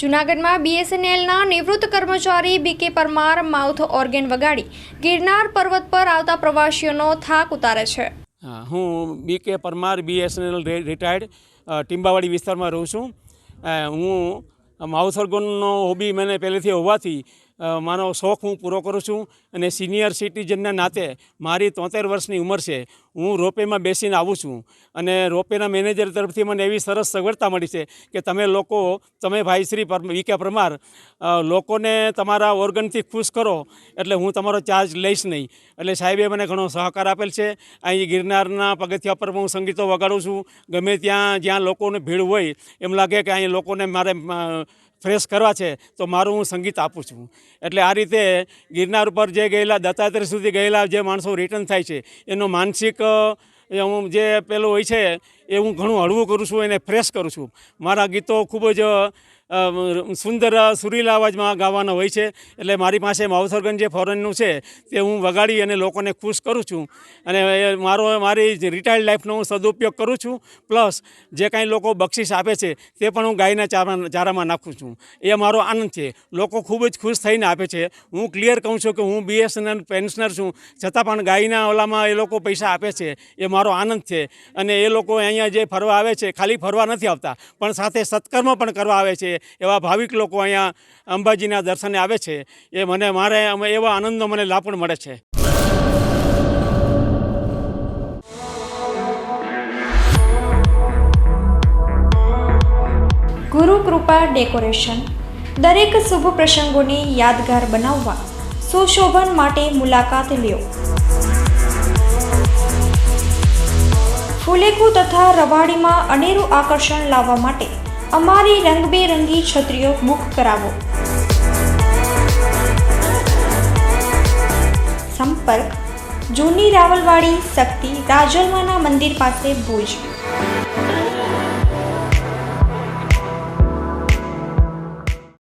જૂનાગઢમાં બીએસએનએલના નિવૃત્ત કર્મચારી બીકે પરમાર માઉથ ઓર્ગેન વગાડી ગિરનાર પર્વત પર આવતા પ્રવાસીઓનો થાક ઉતારે છે। હું બીકે પરમાર બીએસએનએલ રિટાયર્ડ ટીંબાવાડી વિસ્તારમાં રહું છું। હું માઉથ ઓર્ગનનો હોબી મને પહેલેથી હોવાથી મારો શોખ હું પૂરો કરું છું અને સિનિયર સિટીઝનના નાતે મારી 73 વર્ષની ઉંમર છે। હું રોપેમાં બેસીને આવું છું અને રોપેના મેનેજર તરફથી મને એવી સરસ સગવડતા મળી છે કે તમે ભાઈ શ્રી બીકે પરમાર લોકોને તમારા ઓર્ગનથી ખુશ કરો એટલે હું તમારો ચાર્જ લઈશ નહીં। એટલે સાહેબે મને ઘણો સહકાર આપેલ છે। અહીં ગિરનારના પગથિયા પર હું સંગીતો વગાડું છું। ગમે જ્યાં લોકોને ભીડ હોય એમ લાગે કે અહીં લોકોને મારે ફ્રેશ કરવા છે તો મારું હું સંગીત આપું છું। એટલે આ રીતે ગિરનાર ઉપર જે ગયેલા દત્તાત્રેય સુધી ગયેલા જે માણસો રિટર્ન થાય છે એનો માનસિક જે પેલું હોય છે એ હું ઘણું હળવું કરું છું, એને ફ્રેશ કરું છું। મારા ગીતો ખૂબ જ સુંદર સુરીલા અવાજમાં ગાવાના હોય છે। એટલે મારી પાસે માઉથ ઓર્ગન જે ફોરેનનું છે તે હું વગાડી અને લોકોને ખુશ કરું છું અને મારી રિટાયર્ડ લાઈફનો હું સદુપયોગ કરું છું। પ્લસ જે કાંઈ લોકો બક્ષિસ આપે છે તે પણ હું ગાયના ચારામાં નાખું છું। એ મારો આનંદ છે। લોકો ખૂબ જ ખુશ થઈને આપે છે। હું ક્લિયર કહું છું કે હું બીએસએનએલ પેન્શનર છું, છતાં પણ ગાયના ઓલામાં એ લોકો પૈસા આપે છે, એ મારો આનંદ છે। અને એ લોકો અહીંયા જે ફરવા આવે છે ખાલી ફરવા નથી આવતા પણ સાથે સત્કર્મ પણ કરવા આવે છે। એવા ભાવિક લોકો અહીંયા અંબાજીના દર્શને આવે છે। એ મારે એવા આનંદનો મને લાભ પણ મળે છે। ગુરુ કૃપા ડેકોરેશન દરેક શુભ પ્રસંગોને યાદગાર બનાવવા સુશોભન માટે મુલાકાત લ્યો। ફુલેકુ તથા રવાડીમાં અનેરું આકર્ષણ લાવવા માટે અમારી રંગબેરંગી છત્રીઓ બુક કરાવો। સંપર્ક જૂની રાવલવાડી શક્તિ રાજલમાના મંદિર પાસે ભુજ।